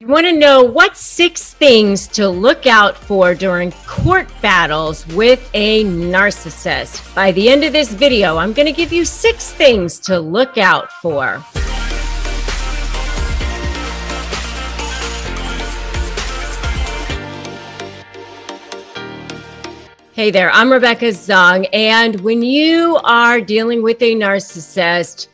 You want to know what 6 things to look out for during court battles with a narcissist. By the end of this video, I'm going to give you 6 things to look out for. Hey there, I'm Rebecca Zung, and when you are dealing with a narcissist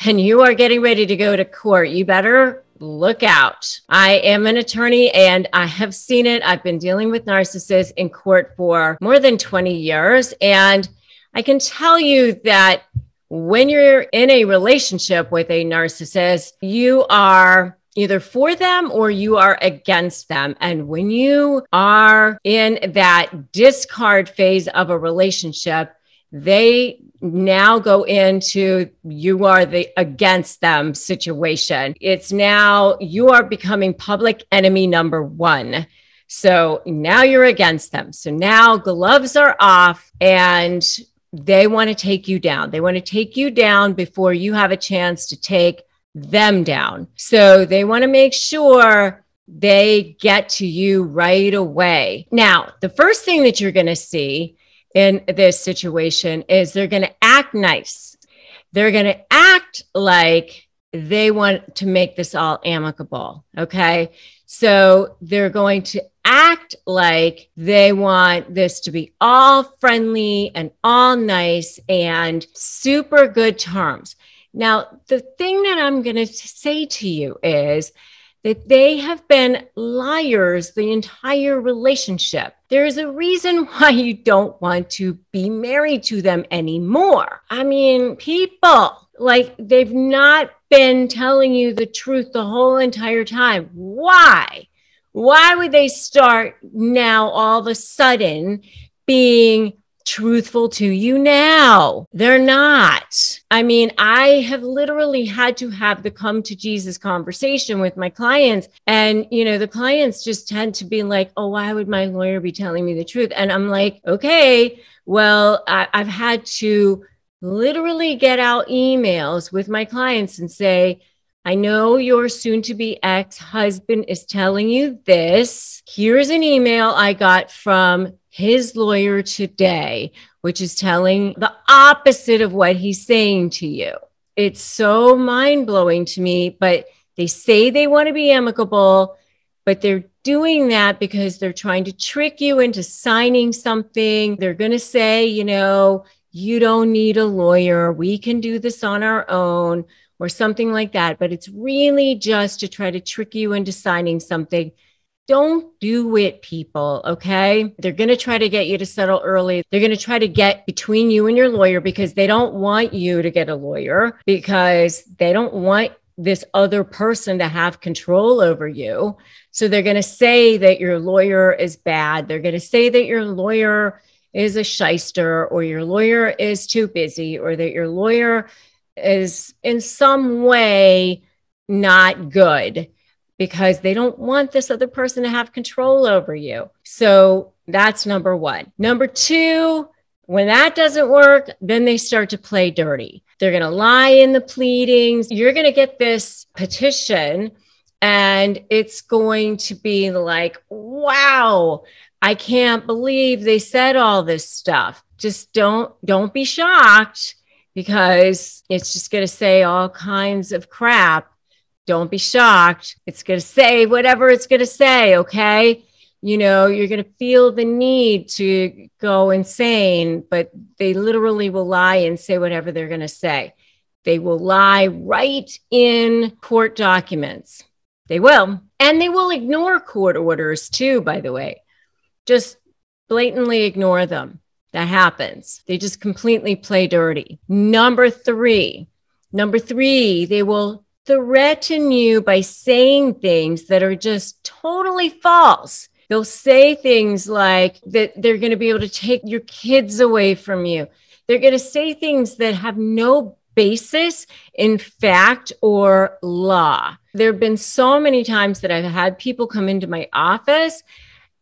and you are getting ready to go to court, you better look out. I am an attorney and I have seen it. I've been dealing with narcissists in court for more than 20 years. And I can tell you that when you're in a relationship with a narcissist, you are either for them or you are against them. And when you are in that discard phase of a relationship, they now go into you are the against them situation. It's now you are becoming public enemy number 1. So now you're against them. So now gloves are off and they want to take you down. They want to take you down before you have a chance to take them down. So they want to make sure they get to you right away. Now, the first thing that you're going to see in this situation is they're going to act nice. They're going to act like they want to make this all amicable. Okay. So they're going to act like they want this to be all friendly and all nice and super good terms. Now, the thing that I'm going to say to you is that they have been liars the entire relationship. There's a reason why you don't want to be married to them anymore. I mean, people, like they've not been telling you the truth the whole entire time. Why? Why would they start now all of a sudden being truthful to you now? They're not. I mean, I have literally had to have the come to Jesus conversation with my clients. And, the clients just tend to be like, oh, why would my lawyer be telling me the truth? And I'm like, okay, well, I've had to literally get out emails with my clients and say, I know your soon-to-be ex-husband is telling you this. Here's an email I got from his lawyer today, which is telling the opposite of what he's saying to you. It's so mind-blowing to me, but they say they want to be amicable, but they're doing that because they're trying to trick you into signing something. They're going to say, you don't need a lawyer. We can do this on our own or something like that. But it's really just to try to trick you into signing something. Don't do it, people, okay? They're going to try to get you to settle early. They're going to try to get between you and your lawyer because they don't want you to get a lawyer, because they don't want this other person to have control over you. So they're going to say that your lawyer is bad. They're going to say that your lawyer is a shyster, or your lawyer is too busy, or that your lawyer is in some way not good, because they don't want this other person to have control over you. So that's number 1. Number 2, when that doesn't work, then they start to play dirty. They're going to lie in the pleadings. You're going to get this petition and it's going to be like, wow, I can't believe they said all this stuff. Just don't be shocked, because it's just going to say all kinds of crap. Don't be shocked. It's going to say whatever it's going to say, okay? You're going to feel the need to go insane, but they literally will lie and say whatever they're going to say. They will lie right in court documents. They will. And they will ignore court orders too, by the way. Just blatantly ignore them. That happens. They just completely play dirty. Number three, they will threaten you by saying things that are just totally false. They'll say things like that they're going to be able to take your kids away from you. They're going to say things that have no basis in fact or law. There have been so many times that I've had people come into my office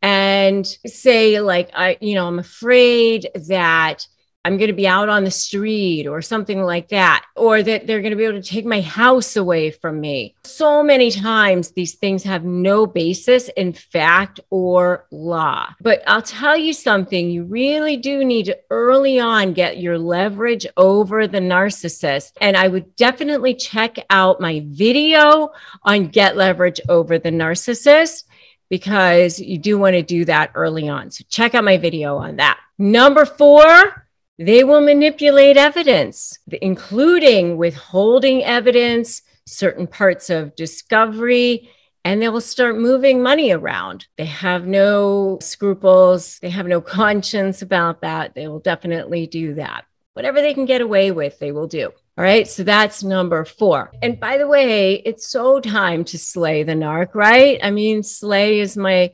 and say like, I'm afraid that I'm going to be out on the street or something like that, or that they're going to be able to take my house away from me. So many times these things have no basis in fact or law. But I'll tell you something, you really do need to early on get your leverage over the narcissist. And I would definitely check out my video on get leverage over the narcissist, because you do want to do that early on. So check out my video on that. Number 4, they will manipulate evidence, including withholding evidence, certain parts of discovery, and they will start moving money around. They have no scruples. They have no conscience about that. They will definitely do that. Whatever they can get away with, they will do. All right. So that's number 4. And by the way, it's so time to slay the narc, right? I mean, slay is my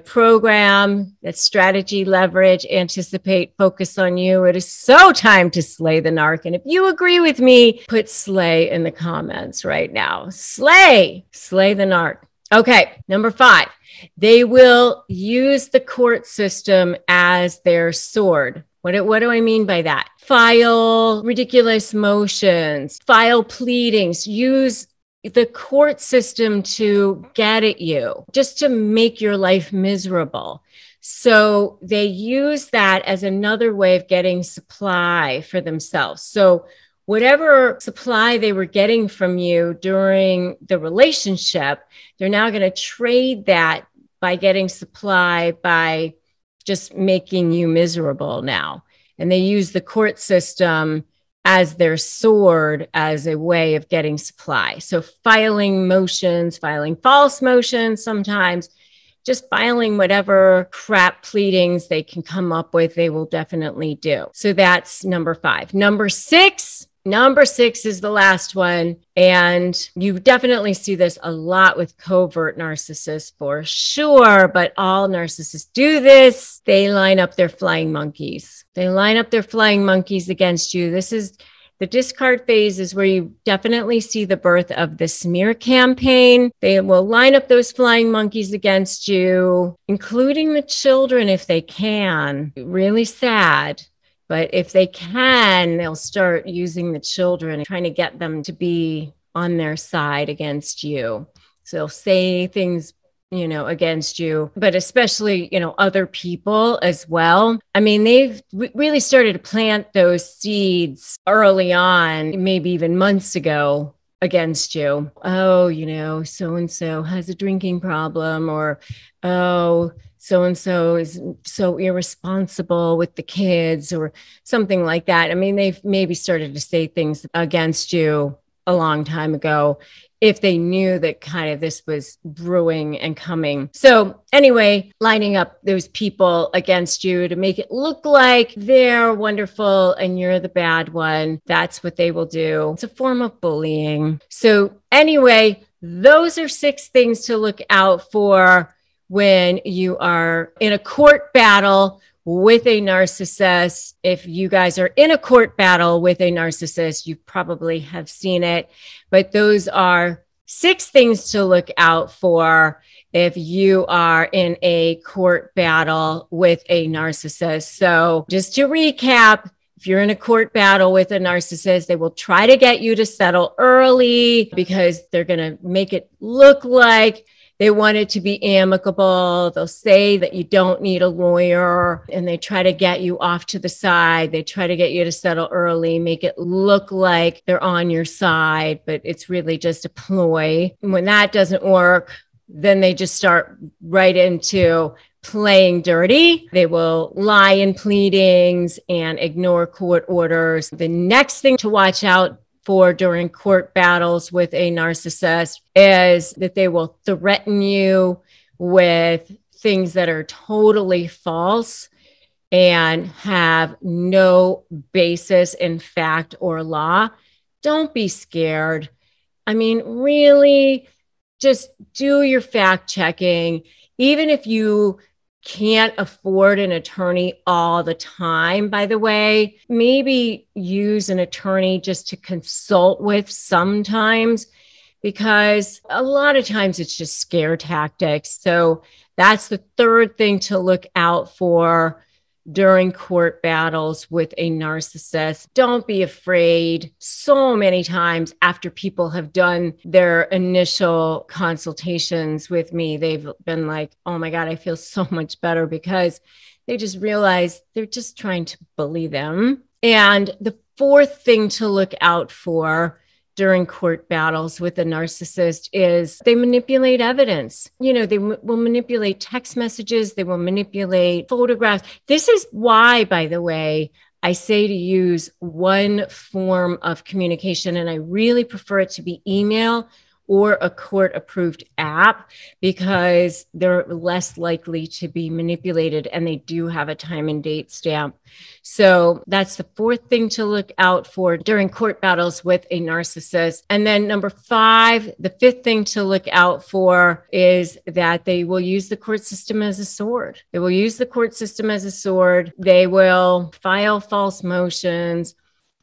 program. That's strategy, leverage, anticipate, focus on you. It is so time to slay the narc. And if you agree with me, put slay in the comments right now. Slay the narc. Okay. Number 5, they will use the court system as their sword. What do I mean by that? File ridiculous motions, file pleadings, use the court system to get at you, just to make your life miserable. So they use that as another way of getting supply for themselves. So whatever supply they were getting from you during the relationship, they're now going to trade that by getting supply by just making you miserable now. And they use the court system as their sword, as a way of getting supply. So filing motions, filing false motions, sometimes just filing whatever crap pleadings they can come up with, they will definitely do. So that's number 5. Number 6 is the last one. And you definitely see this a lot with covert narcissists for sure, but all narcissists do this. They line up their flying monkeys. They line up their flying monkeys against you. This is the discard phase, is where you definitely see the birth of the smear campaign. They will line up those flying monkeys against you, including the children if they can. Really sad. But if they can, they'll start using the children, trying to get them to be on their side against you. So they'll say things, against you, but especially, other people as well. I mean, they've really started to plant those seeds early on, maybe even months ago, against you. Oh, so-and-so has a drinking problem, or, oh, so-and-so is so irresponsible with the kids, or something like that. I mean, they've maybe started to say things against you a long time ago, if they knew that kind of this was brewing and coming. So anyway, lining up those people against you to make it look like they're wonderful and you're the bad one. That's what they will do. It's a form of bullying. So anyway, those are 6 things to look out for when you are in a court battle with a narcissist. If you guys are in a court battle with a narcissist, you probably have seen it, but those are 6 things to look out for if you are in a court battle with a narcissist. So just to recap, if you're in a court battle with a narcissist, they will try to get you to settle early because they're going to make it look like they want it to be amicable. They'll say that you don't need a lawyer, and they try to get you off to the side. They try to get you to settle early, make it look like they're on your side, but it's really just a ploy. And when that doesn't work, then they just start right into playing dirty. They will lie in pleadings and ignore court orders. The next thing to watch out for during court battles with a narcissist is that they will threaten you with things that are totally false and have no basis in fact or law. Don't be scared. I mean, really, just do your fact checking. Even if you can't afford an attorney all the time, by the way, maybe use an attorney just to consult with sometimes, because a lot of times it's just scare tactics. So that's the third thing to look out for during court battles with a narcissist. Don't be afraid. So many times after people have done their initial consultations with me, they've been like, oh my God, I feel so much better, because they just realize they're just trying to bully them. And the fourth thing to look out for during court battles with a narcissist is they manipulate evidence. They will manipulate text messages. They will manipulate photographs. This is why, by the way, I say to use one form of communication, and I really prefer it to be email or a court-approved app, because they're less likely to be manipulated, and they do have a time and date stamp. So that's the fourth thing to look out for during court battles with a narcissist. And then number 5, the fifth thing to look out for is that they will use the court system as a sword. They will use the court system as a sword. They will file false motions.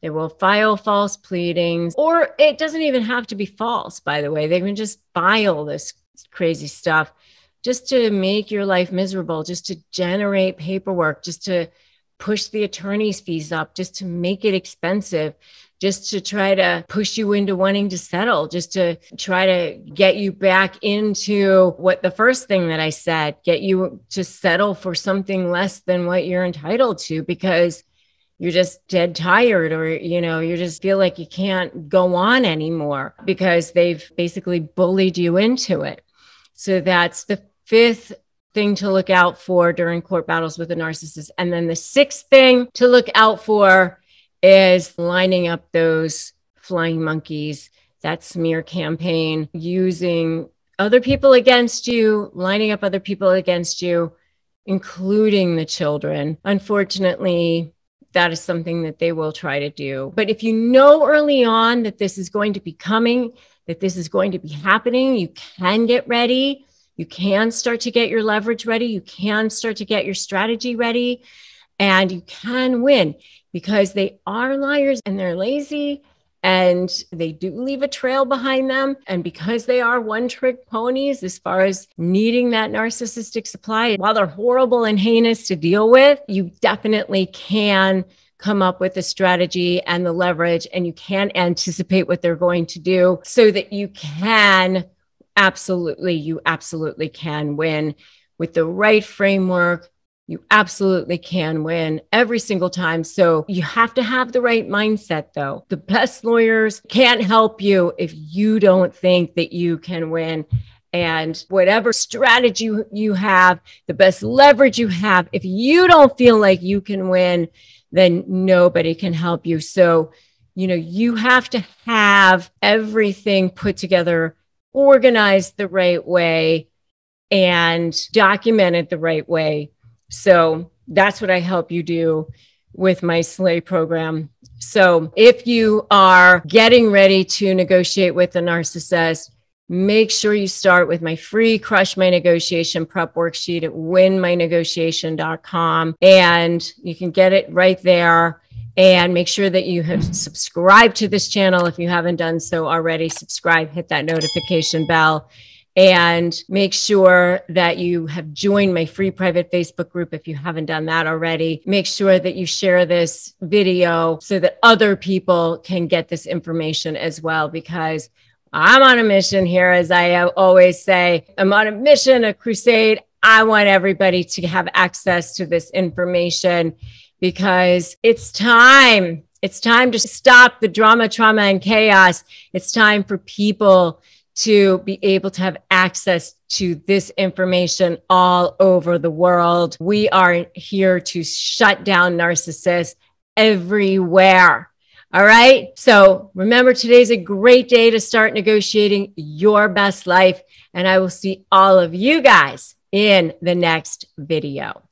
They will file false pleadings, or it doesn't even have to be false, by the way. They can just file this crazy stuff just to make your life miserable, just to generate paperwork, just to push the attorney's fees up, just to make it expensive, just to try to push you into wanting to settle, just to try to get you back into what the first thing that I said, get you to settle for something less than what you're entitled to, because you're just dead tired, or, you just feel like you can't go on anymore because they've basically bullied you into it. So that's the fifth thing to look out for during court battles with a narcissist. And then the sixth thing to look out for is lining up those flying monkeys, that smear campaign, using other people against you, lining up other people against you, including the children. Unfortunately, that is something that they will try to do. But if you know early on that this is going to be coming, that this is going to be happening, you can get ready. You can start to get your leverage ready. You can start to get your strategy ready, and you can win, because they are liars and they're lazy and they do leave a trail behind them. And because they are one-trick ponies as far as needing that narcissistic supply, while they're horrible and heinous to deal with, you definitely can come up with a strategy and the leverage, and you can anticipate what they're going to do, so that you absolutely can win with the right framework. You absolutely can win every single time. So you have to have the right mindset, though. The best lawyers can't help you if you don't think that you can win. And whatever strategy you have, the best leverage you have, if you don't feel like you can win, then nobody can help you. So, you have to have everything put together, organized the right way, and documented the right way. So that's what I help you do with my Slay program. So if you are getting ready to negotiate with a narcissist, make sure you start with my free Crush My Negotiation prep worksheet at winmynegotiation.com. And you can get it right there. And make sure that you have subscribed to this channel. If you haven't done so already, subscribe, hit that notification bell. And make sure that you have joined my free private Facebook group if you haven't done that already. Make sure that you share this video so that other people can get this information as well, because I'm on a mission here. As I always say, I'm on a mission, a crusade. I want everybody to have access to this information, because it's time. It's time to stop the drama, trauma, and chaos. It's time for people to be able to have access to this information all over the world. We are here to shut down narcissists everywhere. All right. So remember, today's a great day to start negotiating your best life. And I will see all of you guys in the next video.